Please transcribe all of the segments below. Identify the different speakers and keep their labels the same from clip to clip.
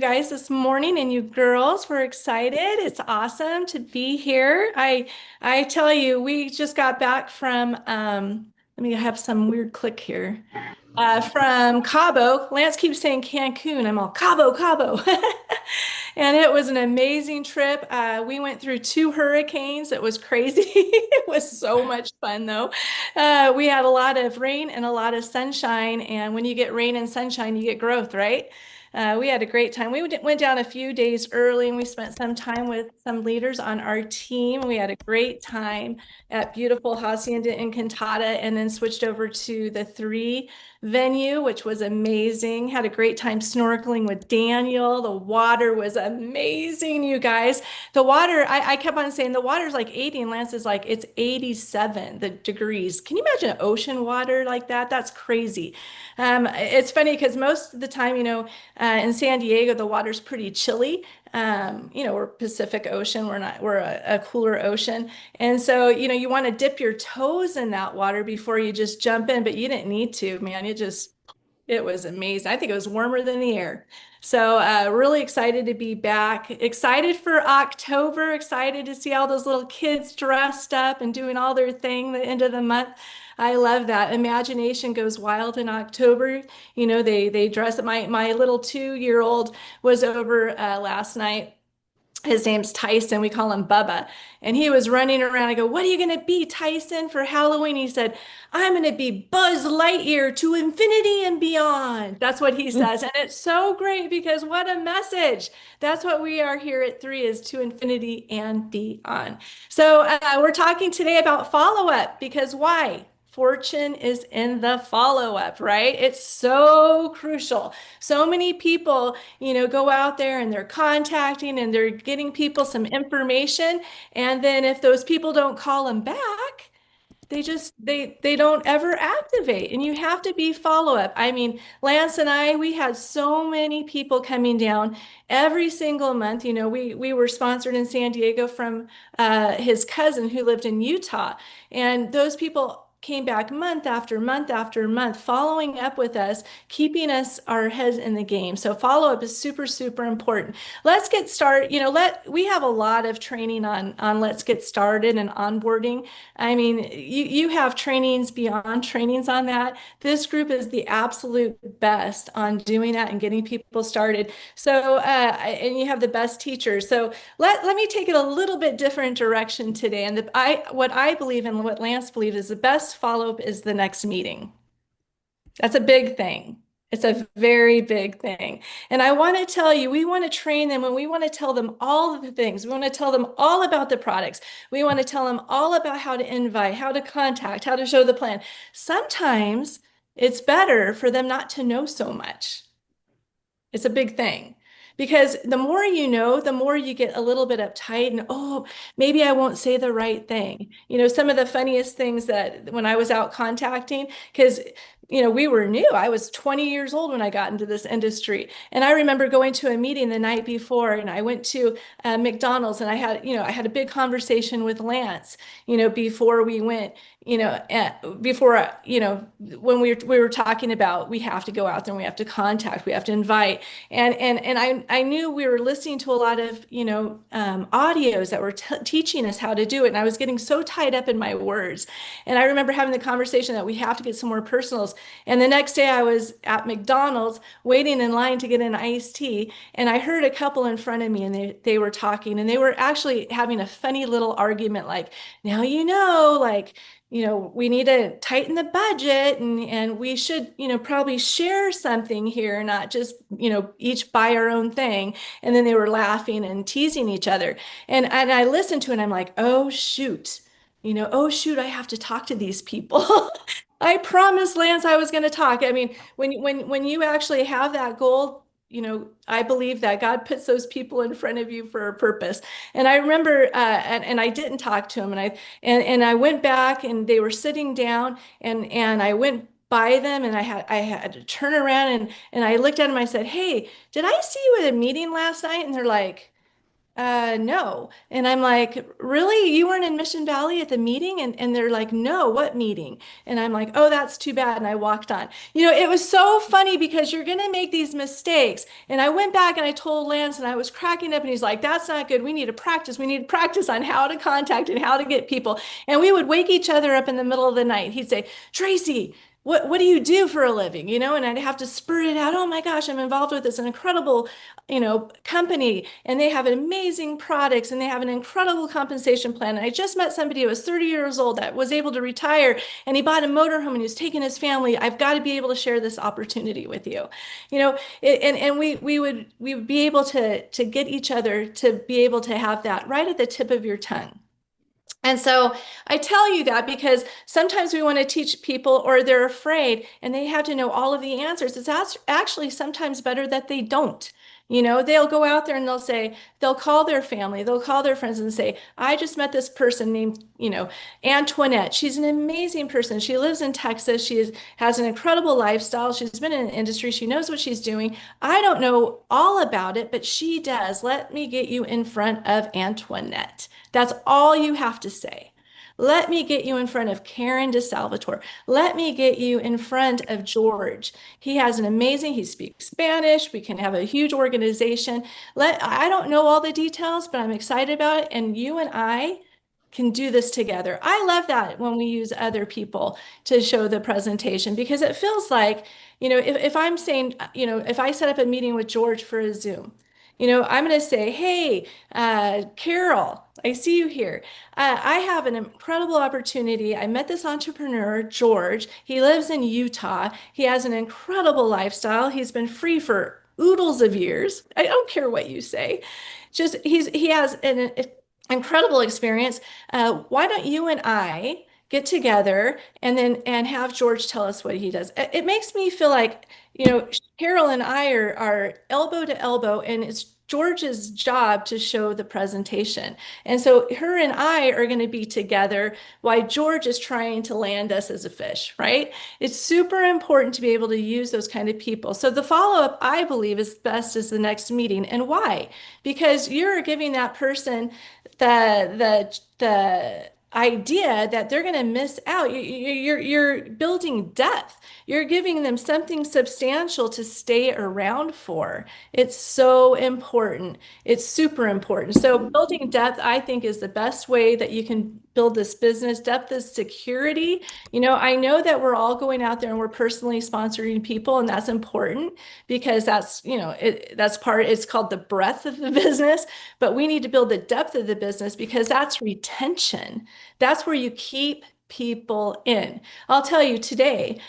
Speaker 1: Guys this morning and you girls. We're excited. It's awesome to be here. I tell you, we just got back from let me have some weird click here. From Cabo. Lance keeps saying Cancun. I'm all Cabo, Cabo. And it was an amazing trip. We went through two hurricanes. It was crazy. It was so much fun, though. We had a lot of rain and a lot of sunshine. And when you get rain and sunshine, you get growth, right? We had a great time. We went down a few days early and we spent some time with some leaders on our team. We had a great time at beautiful Hacienda Encantada and then switched over to the three venue, which was amazing. Had a great time snorkeling with Daniel. The water was amazing, you guys. The water, I kept on saying the water's like 80, and Lance is like, it's 87 the degrees. Can you imagine ocean water like that? That's crazy. It's funny because most of the time, in San Diego, the water's pretty chilly. We're Pacific Ocean. We're a cooler ocean. And so, you want to dip your toes in that water before you just jump in, but you didn't need to, man. It was amazing. I think it was warmer than the air. So, really excited to be back. Excited for October. Excited to see all those little kids dressed up and doing all their thing the end of the month. I love that. Imagination goes wild in October. They dress. My little 2-year old was over last night. His name's Tyson. We call him Bubba. And he was running around. I go, "What are you going to be, Tyson, for Halloween?" He said, "I'm going to be Buzz Lightyear to infinity and beyond." That's what he says. And it's so great because what a message. That's what we are here at Three, is to infinity and beyond. So we're talking today about follow-up, because why? Fortune is in the follow-up, right? It's so crucial. So many people go out there and they're contacting and they're getting people some information. And then if those people don't call them back, they don't ever activate. And you have to be follow-up. I mean, Lance and we had so many people coming down every single month. We were sponsored in San Diego from his cousin who lived in Utah. And those people came back month after month after month, following up with us, keeping us our heads in the game. So follow up is super, super important. Let's get started. We have a lot of training on let's get started and onboarding. I mean, you have trainings beyond trainings on that. This group is the absolute best on doing that and getting people started. So, and you have the best teachers. So let me take it a little bit different direction today. And what I believe and what Lance believes is the best follow-up is the next meeting. That's a big thing. It's a very big thing. And I want to tell you, we want to train them and we want to tell them all of the things. We want to tell them all about the products. We want to tell them all about how to invite, how to contact, how to show the plan. Sometimes it's better for them not to know so much. It's a big thing. Because the more you know, the more you get a little bit uptight and, oh, maybe I won't say the right thing. Some of the funniest things that when I was out contacting, because we were new. I was 20 years old when I got into this industry. And I remember going to a meeting the night before, and I went to McDonald's, and I had a big conversation with Lance, before we went, when we were talking about, we have to go out there and we have to contact, we have to invite. And I knew we were listening to a lot of, audios that were teaching us how to do it. And I was getting so tied up in my words. And I remember having the conversation that we have to get some more personals. And the next day I was at McDonald's waiting in line to get an iced tea. And I heard a couple in front of me, and they were talking, and they were actually having a funny little argument, like, now, like, we need to tighten the budget, and we should, probably share something here, not just, each buy our own thing. And then they were laughing and teasing each other. And I listened to it and I'm like, oh shoot, oh shoot, I have to talk to these people. I promised Lance I was going to talk. I mean, when you actually have that goal, I believe that God puts those people in front of you for a purpose. And I remember, and I didn't talk to him, and I went back, and they were sitting down, and I went by them, and I had to turn around, and I looked at them. I said, "Hey, did I see you at a meeting last night?" And they're like, no. And I'm like, really? You weren't in Mission Valley at the meeting? And they're like, no, what meeting? And I'm like, oh, that's too bad. And I walked on. It was so funny because you're going to make these mistakes. And I went back and I told Lance and I was cracking up and he's like, that's not good. We need to practice. We need to practice on how to contact and how to get people. And we would wake each other up in the middle of the night. He'd say, Tracey, what do you do for a living? And I'd have to spurt it out. Oh my gosh, I'm involved with this an incredible, company, and they have amazing products and they have an incredible compensation plan. And I just met somebody who was 30 years old that was able to retire and he bought a motorhome and he was taking his family. I've got to be able to share this opportunity with you. And we would be able to get each other to be able to have that right at the tip of your tongue. And so I tell you that because sometimes we want to teach people or they're afraid and they have to know all of the answers. It's actually sometimes better that they don't. They'll go out there and they'll call their family, they'll call their friends and say, I just met this person named, Antoinette. She's an amazing person. She lives in Texas. Has an incredible lifestyle. She's been in the industry. She knows what she's doing. I don't know all about it, but she does. Let me get you in front of Antoinette. That's all you have to say. Let me get you in front of Karen DeSalvatore. Let me get you in front of George. He speaks Spanish. We can have a huge organization. I don't know all the details, but I'm excited about it. And you and I can do this together. I love that when we use other people to show the presentation because it feels like, if I'm saying, if I set up a meeting with George for a Zoom, I'm going to say, hey, Carol, I see you here. I have an incredible opportunity. I met this entrepreneur, George. He lives in Utah. He has an incredible lifestyle. He's been free for oodles of years. I don't care what you say. He has an incredible experience. Why don't you and I get together and have George tell us what he does? It makes me feel like, Carol and I are elbow to elbow, and it's George's job to show the presentation. And so her and I are going to be together while George is trying to land us as a fish, right? It's super important to be able to use those kind of people. So the follow-up, I believe, is best is the next meeting. And why? Because you're giving that person the idea that they're going to miss out. You're building depth. You're giving them something substantial to stay around for. It's so important. It's super important. So building depth, I think, is the best way that you can build this business. Depth is security. I know that we're all going out there and we're personally sponsoring people, and that's important because it's called the breadth of the business, but we need to build the depth of the business because that's retention. That's where you keep people in. I'll tell you today,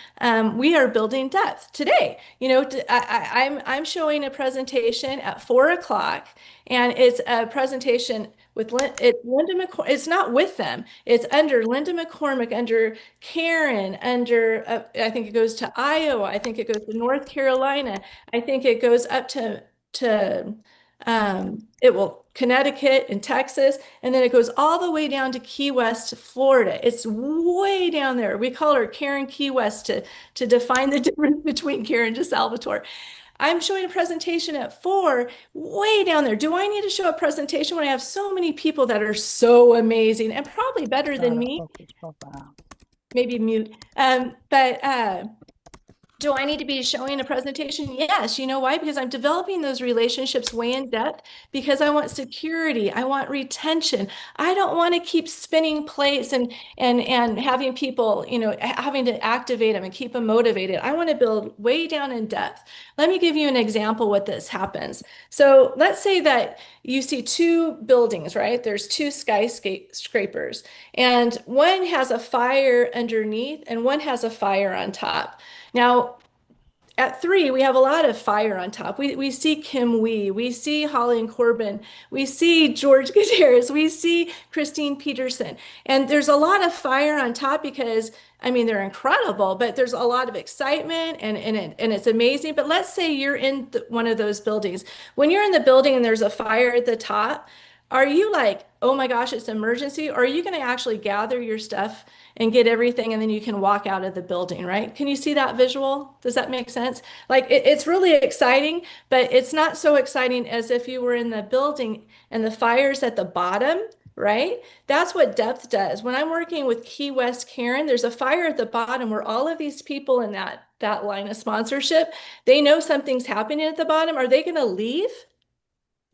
Speaker 1: we are building depth today. I'm showing a presentation at 4 o'clock, and it's a presentation with it's Linda McCormick. It's not with them. It's under Linda McCormick, under Karen, under I think it goes to Iowa. I think it goes to North Carolina. I think it goes up to it will Connecticut and Texas, and then it goes all the way down to Key West, Florida. It's way down there. We call her Karen Key West to define the difference between Karen DeSalvatore. I'm showing a presentation at 4, way down there. Do I need to show a presentation when I have so many people that are so amazing and probably better than me? Maybe mute. But do I need to be showing a presentation? Yes. You know why? Because I'm developing those relationships way in depth because I want security. I want retention. I don't want to keep spinning plates and having people, having to activate them and keep them motivated. I want to build way down in depth. Let me give you an example what this happens. So let's say that you see 2 buildings, right? There's 2 skyscrapers, and one has a fire underneath and one has a fire on top. Now, at 3, we have a lot of fire on top. We see Kim we see Holly and Corbin, we see George Gutierrez, we see Christine Peterson. And there's a lot of fire on top because, they're incredible, but there's a lot of excitement and it's amazing. But let's say you're in one of those buildings. When you're in the building and there's a fire at the top, Are you like, oh my gosh, it's emergency? Or are you going to actually gather your stuff and get everything and then you can walk out of the building, right? Can you see that visual? Does that make sense? Like it's really exciting, but it's not so exciting as if you were in the building and the fire's at the bottom, right? That's what depth does. When I'm working with Key West Karen, there's a fire at the bottom where all of these people in that line of sponsorship, they know something's happening at the bottom. Are they going to leave?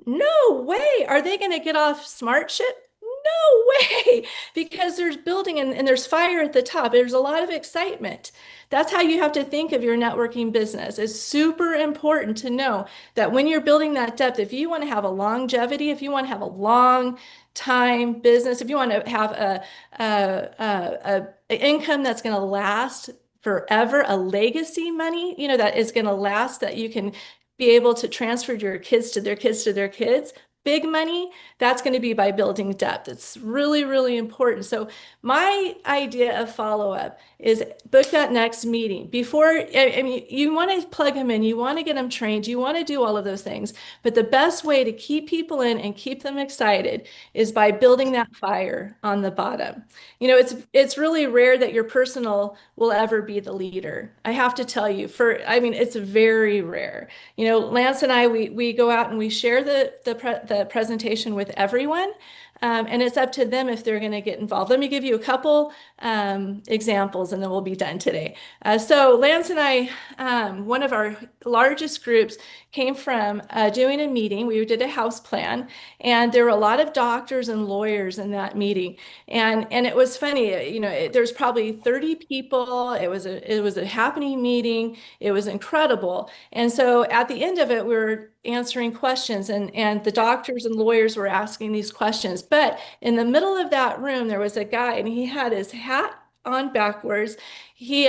Speaker 1: No way. Are they going to get off smart ship? No way. Because there's building and there's fire at the top. There's a lot of excitement. That's how you have to think of your networking business. It's super important to know that when you're building that depth, if you want to have a longevity, if you want to have a long time business, if you want to have a income that's going to last forever, a legacy money, that is going to last, that you can be able to transfer your kids to their kids to their kids. Big money, that's going to be by building depth. It's really, really important. So my idea of follow-up is book that next meeting. Before, I mean, you want to plug them in, you want to get them trained, you want to do all of those things. But the best way to keep people in and keep them excited is by building that fire on the bottom. It's really rare that your personal will ever be the leader. I have to tell you, I mean, it's very rare. Lance and I, we go out and we share the presentation with everyone, and it's up to them if they're going to get involved. Let me give you a couple examples, and then we'll be done today. So Lance and I, one of our largest groups came from doing a meeting. We did a house plan, and there were a lot of doctors and lawyers in that meeting. And it was funny, there's probably 30 people. It was a happening meeting. It was incredible. And so at the end of it, we were answering questions, and the doctors and lawyers were asking these questions. But in the middle of that room, there was a guy, and he had his hat on backwards. He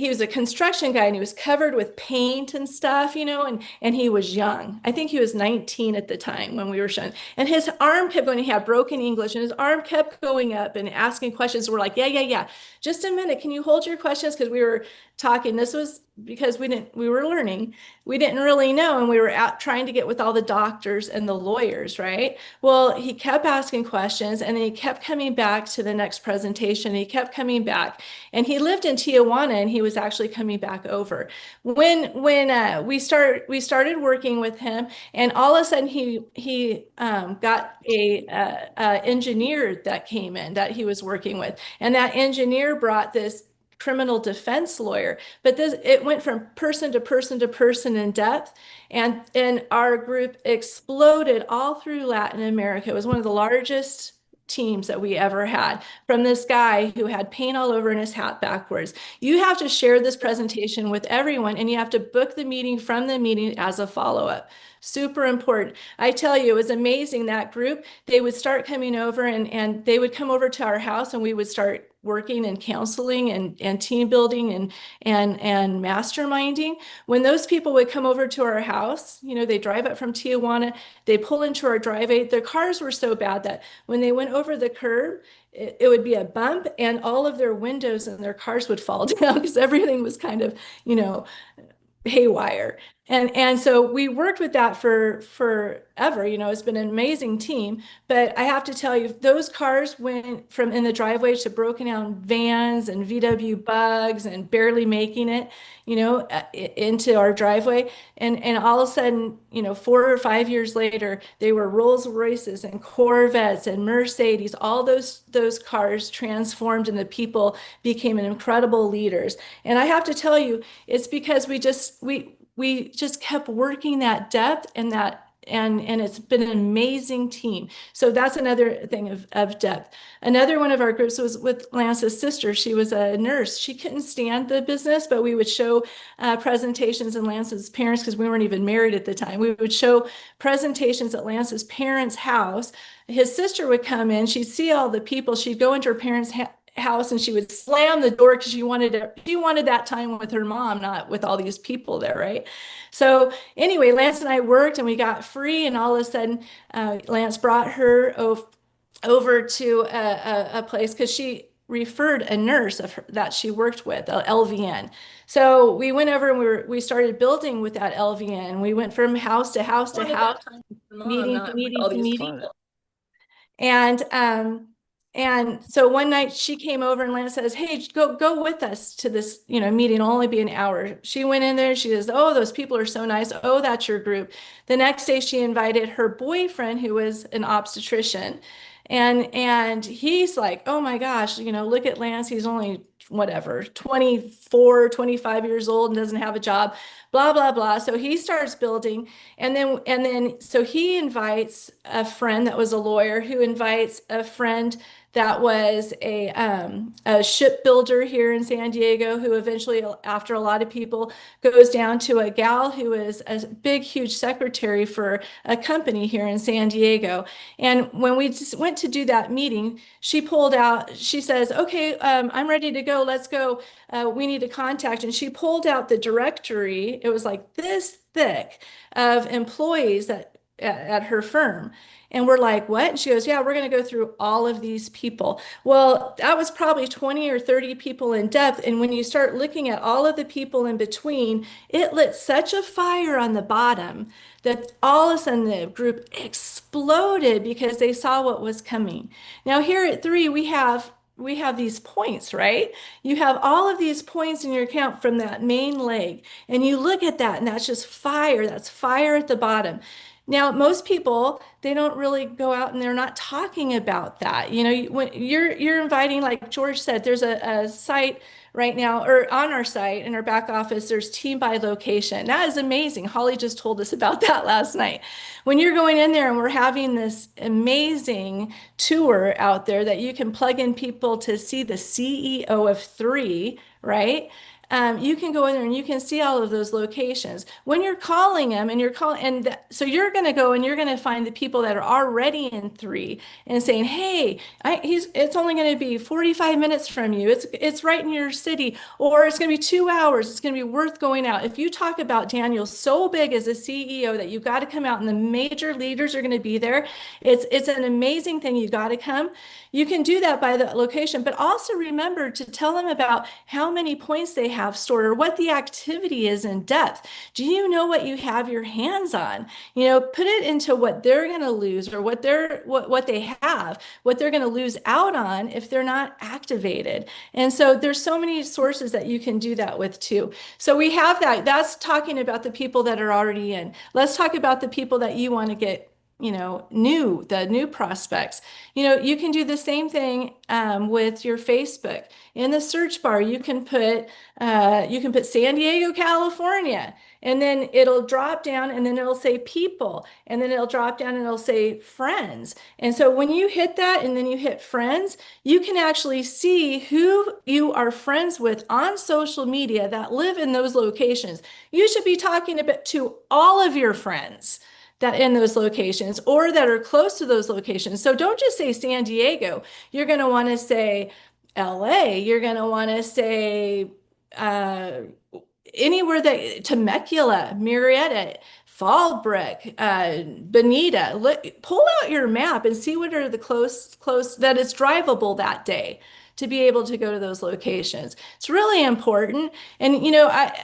Speaker 1: was a construction guy, and he was covered with paint and stuff, and he was young. I think he was 19 at the time when we were showing. And his arm kept going, he had broken English, and his arm kept going up and asking questions. We're like, yeah, yeah, yeah. Just a minute. Can you hold your questions? Because we were talking. This was because we were learning. We didn't really know, and we were out trying to get with all the doctors and the lawyers, right? Well, he kept asking questions, and then he kept coming back to the next presentation. He kept coming back, and he lived in Tijuana, and he was actually coming back over. When we started working with him, and all of a sudden he got a engineer that came in that he was working with, and that engineer brought this criminal defense lawyer. But it went from person to person to person in depth, and our group exploded all through Latin America. It was one of the largest teams that we ever had, from this guy who had paint all over in his hat backwards. You have to share this presentation with everyone, and you have to book the meeting from the meeting as a follow-up. Super important. I tell you, it was amazing. That group, they would start coming over, and they would come over to our house, and we would start working and counseling and team building and masterminding. When those people would come over to our house, they drive up from Tijuana, they pull into our driveway. Their cars were so bad that when they went over the curb, it would be a bump, and all of their windows and their cars would fall down because everything was kind of, haywire. And so we worked with that for forever. It's been an amazing team. But I have to tell you, those cars went from in the driveway to broken down vans and VW bugs and barely making it, into our driveway. And all of a sudden, 4 or 5 years later, they were Rolls Royces and Corvettes and Mercedes. All those cars transformed, and the people became incredible leaders. And I have to tell you, it's because we just kept working that depth and it's been an amazing team. So that's another thing of depth. Another one of our groups was with Lance's sister. She was a nurse. She couldn't stand the business, but we would show presentations in Lance's parents, because we weren't even married at the time. We would show presentations at Lance's parents' house. His sister would come in. She'd see all the people. She'd go into her parents' house, and she would slam the door because she wanted that time with her mom, not with all these people there, right? So anyway, Lance and I worked, and we got free, and all of a sudden Lance brought her over to a place because she referred a nurse that she worked with, a LVN. So we went over and we started building with that LVN. We went from house to house to house.
Speaker 2: Mom,
Speaker 1: meeting to
Speaker 2: not with
Speaker 1: meeting
Speaker 2: all
Speaker 1: to
Speaker 2: these
Speaker 1: meeting.
Speaker 2: people.
Speaker 1: And so one night she came over and Lana says, "Hey, go with us to this, meeting. It'll only be an hour." She went in there. She says, "Oh, those people are so nice. Oh, that's your group." The next day she invited her boyfriend, who was an obstetrician. And he's like, "Oh my gosh, look at Lance. He's only whatever, 24, 25 years old and doesn't have a job, blah, blah, blah." So he starts building. And then so he invites a friend that was a lawyer, who invites a friend that was a shipbuilder here in San Diego, who eventually, after a lot of people, goes down to a gal who is a big, huge secretary for a company here in San Diego. And when we just went to do that meeting, she pulled out, she says, "Okay, I'm ready to go. Let's go. We need to contact." And she pulled out the directory. It was like this thick of employees at her firm. And we're like, "What?" And she goes, "Yeah, we're going to go through all of these people." Well, that was probably 20 or 30 people in depth. And when you start looking at all of the people in between, it lit such a fire on the bottom that all of a sudden the group exploded because they saw what was coming. Now, here at three, we have these points, right? You have all of these points in your account from that main leg, and you look at that, and that's just fire. That's fire at the bottom. Now, most people, they don't really go out and they're not talking about that. When you're inviting, like George said, there's a site right now, or on our site in our back office, there's team by location. That is amazing. Holly just told us about that last night. When you're going in there and we're having this amazing tour out there that you can plug in people to see the CEO of three, right? You can go in there and you can see all of those locations. When you're calling them and you're calling, so you're going to go and you're going to find the people that are already in three and saying, "Hey, it's only going to be 45 minutes from you. It's right in your city, or it's going to be 2 hours. It's going to be worth going out." If you talk about Daniel so big as a CEO that you got to come out and the major leaders are going to be there, it's an amazing thing. You got to come. You can do that by the location, but also remember to tell them about how many points they have stored or what the activity is in depth. Do you know what you have your hands on? Put it into what they're going to lose, or what they have, what they're going to lose out on if they're not activated. And so there's so many sources that you can do that with too. So we have that. That's talking about the people that are already in. Let's talk about the people that you want to get the new prospects. You can do the same thing with your Facebook. In the search bar, you can put San Diego, California, and then it'll drop down, and then it'll say people, and then it'll drop down and it'll say friends. And so when you hit that and then you hit friends, you can actually see who you are friends with on social media that live in those locations. You should be talking about to all of your friends that in those locations or that are close to those locations. So don't just say San Diego. You're going to want to say LA. You're going to want to say uh, anywhere that Temecula, Murrieta, Fallbrook, Bonita. Pull out your map and see what are the close that is drivable that day to be able to go to those locations. It's really important. And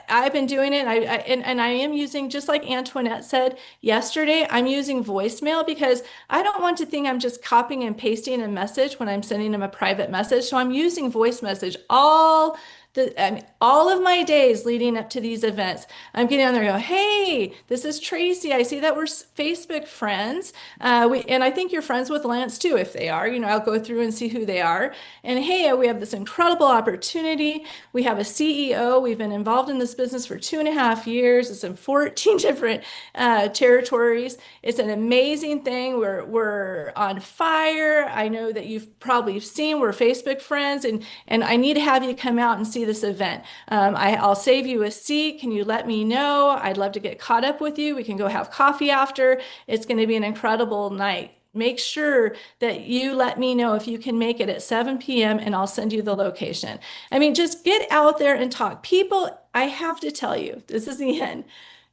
Speaker 1: I've been doing it. And I am using, just like Antoinette said yesterday, I'm using voicemail because I don't want to think I'm just copying and pasting a message when I'm sending them a private message. So I'm using voice message all of my days leading up to these events. I'm getting on there and go, "Hey, this is Tracy. I see that we're Facebook friends. And I think you're friends with Lance too. If they are, I'll go through and see who they are. And hey, we have this incredible opportunity. We have a CEO. We've been involved in this business for 2.5 years. It's in 14 different territories. It's an amazing thing. We're on fire. I know that you've probably seen we're Facebook friends, and I need to have you come out and see this event. I'll save you a seat. Can you let me know? I'd love to get caught up with you. We can go have coffee after. It's going to be an incredible night. Make sure that you let me know if you can make it at 7 p.m. and I'll send you the location." I mean, just get out there and talk. People, I have to tell you, this is the end.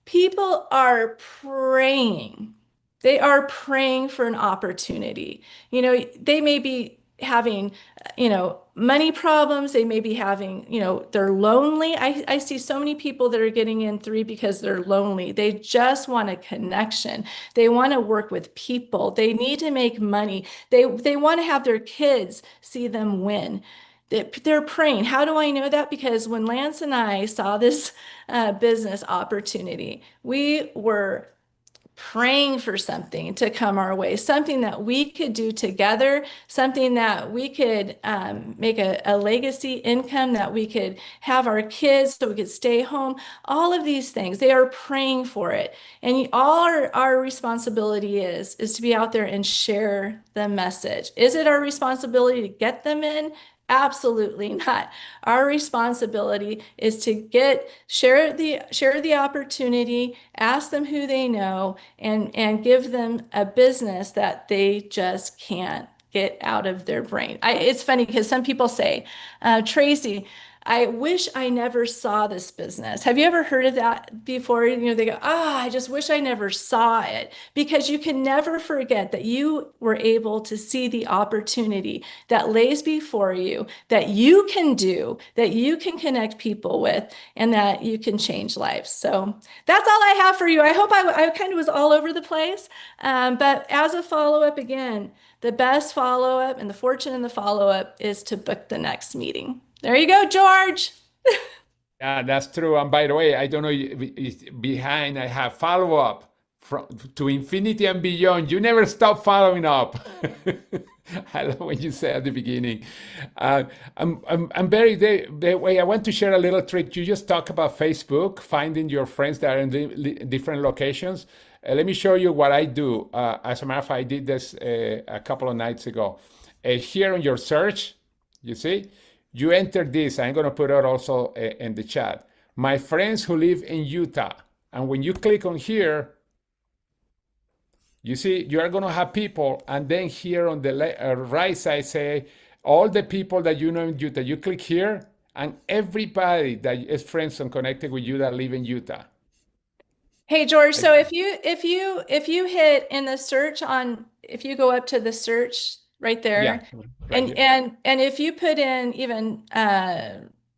Speaker 1: People are praying. They are praying for an opportunity. They may be having, money problems. They may be having, they're lonely. I see so many people that are getting in three because they're lonely. They just want a connection. They want to work with people. They need to make money. They want to have their kids see them win. They're praying. How do I know that? Because when Lance and I saw this business opportunity, we were praying for something to come our way, something that we could do together, something that we could make a legacy income, that we could have our kids so we could stay home. All of these things, they are praying for it. And all our responsibility is to be out there and share the message. Is it our responsibility to get them in? Absolutely not. Our responsibility is to share the opportunity, ask them who they know, and give them a business that they just can't get out of their brain. It's funny because some people say, Tracey, I wish I never saw this business. Have you ever heard of that before? They go, I just wish I never saw it, because you can never forget that you were able to see the opportunity that lays before you, that you can do, that you can connect people with, and that you can change lives. So that's all I have for you. I hope I kind of was all over the place. But as a follow-up, again, the best follow-up and the fortune in the follow-up is to book the next meeting. There you go, George.
Speaker 2: Yeah, that's true. And by the way, I don't know, behind I have follow up from to infinity and beyond. You never stop following up. I love what you said at the beginning. Uh, I'm very the way I want to share a little trick. You just talk about Facebook, finding your friends that are in different locations. Let me show you what I do. As a matter of fact, I did this a couple of nights ago. Here on your search, you see, you enter this. I'm going to put it also in the chat. My friends who live in Utah. And when you click on here, you see, you are going to have people. And then here on the right side, say all the people that you know in Utah. You click here, and everybody that is friends and connected with you that live in Utah.
Speaker 1: Hey George, so if you hit in the search on, if you go up to the search right
Speaker 2: Yeah,
Speaker 1: there,
Speaker 2: right
Speaker 1: and
Speaker 2: here.
Speaker 1: and if you put in even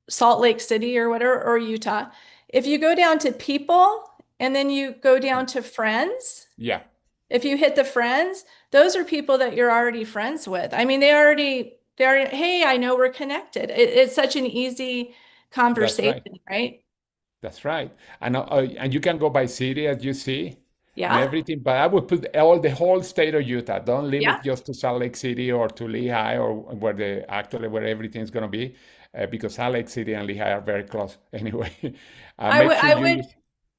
Speaker 1: Salt Lake City or whatever, or Utah, if you go down to people and then you go down to friends,
Speaker 2: Yeah,
Speaker 1: if you hit the friends, those are people that you're already friends with. I mean, they're, hey, I know we're connected. It's such an easy
Speaker 2: that's right.
Speaker 1: conversation, right?
Speaker 2: That's right. And you can go by city as you see and
Speaker 1: Yeah.
Speaker 2: everything. But I would put the whole state of Utah. Don't limit
Speaker 1: Yeah.
Speaker 2: just to Salt Lake City or to Lehigh or where everything's going to be, because Salt Lake City and Lehigh are very close anyway.
Speaker 1: I
Speaker 2: Make
Speaker 1: would
Speaker 2: sure
Speaker 1: I
Speaker 2: you
Speaker 1: would
Speaker 2: use.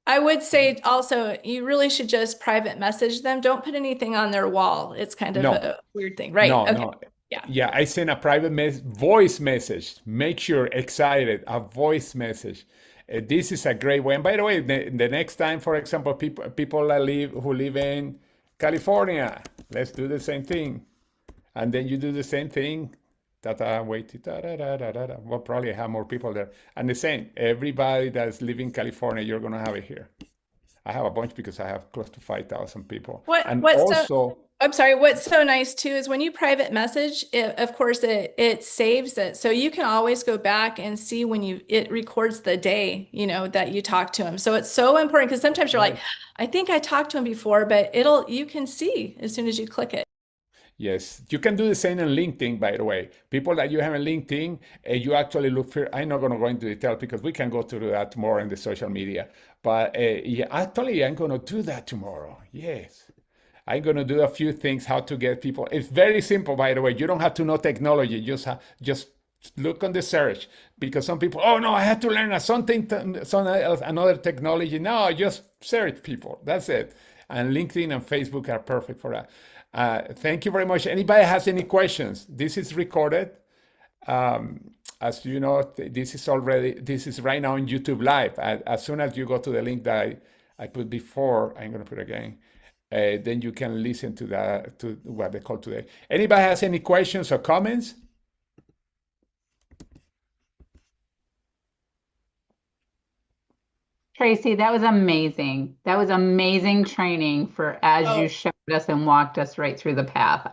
Speaker 1: I would say also you really should just private message them. Don't put anything on their wall. It's kind of
Speaker 2: No,
Speaker 1: a weird thing, right?
Speaker 2: no,
Speaker 1: Okay.
Speaker 2: no.
Speaker 1: Yeah.
Speaker 2: Yeah, I send a private voice message. Make sure excited, a voice message. This is a great way. And by the way, the next time, for example, people that who live in California, let's do the same thing. And then you do the same thing. Wait, Well, probably have more people there. And the same, everybody that's living in California, you're gonna have it here. I have a bunch because I have close to 5,000 people.
Speaker 1: What
Speaker 2: And
Speaker 1: what's so
Speaker 2: also,
Speaker 1: I'm sorry, what's so nice too is when you private message, of course it saves it. So you can always go back and see when it records the day, that you talk to him. So it's so important because sometimes you're like,
Speaker 2: right.
Speaker 1: I think I talked to him before, but you can see as soon as you click it.
Speaker 2: Yes, you can do the same on LinkedIn, by the way. People that you have on LinkedIn, you actually look for. I'm not going to go into detail because we can go through that more in the social media. But yeah, actually, I'm going to do that tomorrow. Yes. I'm going to do a few things how to get people. It's very simple, by the way. You don't have to know technology. Just look on the search because some people, oh no, I had to learn something else, another technology. No, just search people. That's it. And LinkedIn and Facebook are perfect for that. Thank you very much. Anybody has any questions? This is recorded. As you know, this is right now on YouTube Live. As soon as you go to the link that I put before, I'm going to put again. Then you can listen to what they call today. Anybody has any questions or comments?
Speaker 3: Tracey, that was amazing. That was amazing training for as you
Speaker 1: Oh,
Speaker 3: showed us and walked us right through the path.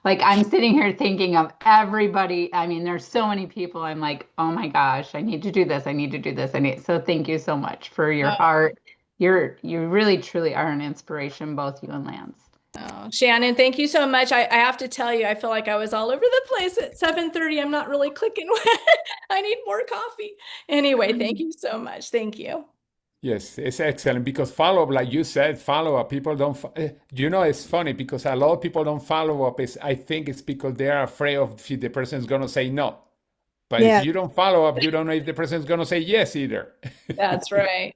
Speaker 3: Like I'm sitting here thinking of everybody. I mean, there's so many people. I'm like, oh my gosh, I need to do this. I need to do this. So thank you so much for your heart. You really truly are an inspiration, both you and Lance.
Speaker 1: Oh, Shannon, thank you so much. I have to tell you, I feel like I was all over the place at 7:30. I'm not really clicking. I need more coffee. Anyway, thank you so much. Thank you.
Speaker 2: Yes, it's excellent because follow up, like you said, follow up. People don't, you know, it's funny because a lot of people don't follow up. I think it's because they are afraid of if the person is going to say no. But if
Speaker 4: Yeah.
Speaker 2: you don't follow up, you don't know if the person is going to say yes either.
Speaker 1: That's right.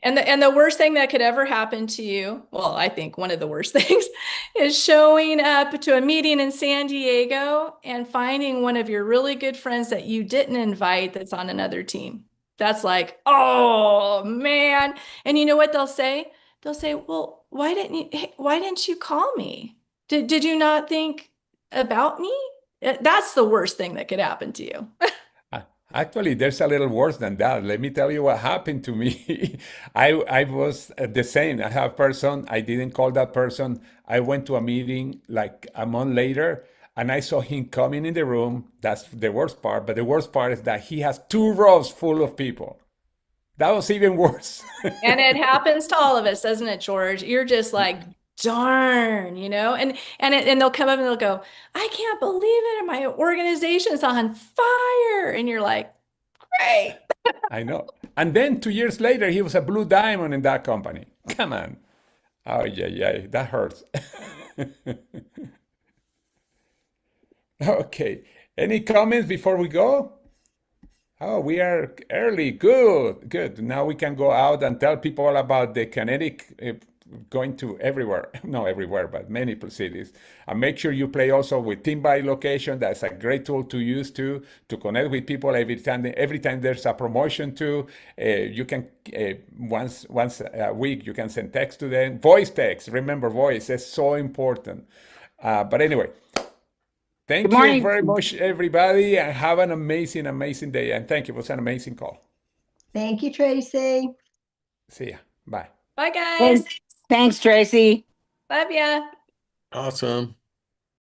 Speaker 1: And the worst thing that could ever happen to you, well, I think one of the worst things is showing up to a meeting in San Diego and finding one of your really good friends that you didn't invite that's on another team. That's like, oh man. And you know what they'll say? They'll say, "Well, why didn't you call me? Did you not think about me?" That's the worst thing that could happen to you.
Speaker 2: Actually, there's a little worse than that. Let me tell you what happened to me. I was the same. I have a person, I didn't call that person. I went to a meeting like a month later and I saw him coming in the room. That's the worst part. But the worst part is that he has 2 rows full of people. That was even worse.
Speaker 1: And it happens to all of us, doesn't it, George? You're just like, darn, and they'll come up and they'll go, I can't believe it. My organization's on fire. And you're like, great.
Speaker 2: I know. And then 2 years later, he was a blue diamond in that company. Come on. Oh, yeah, that hurts. Okay. Any comments before we go? Oh, we are early. Good, good. Now we can go out and tell people about the kinetic going to everywhere. Not everywhere, but many cities. And make sure you play also with team by location. That's a great tool to use to connect with people every time there's a promotion too. You can once a week you can send text to them. Voice text. Remember, voice is so important. But anyway. Thank
Speaker 3: Good
Speaker 2: you
Speaker 3: morning.
Speaker 2: very much, everybody, and have an amazing, amazing day. And thank you. It was an amazing call.
Speaker 4: Thank you, Tracy.
Speaker 2: See ya. Bye.
Speaker 1: Bye, guys.
Speaker 5: Thanks, Tracy.
Speaker 1: Love ya.
Speaker 6: Awesome.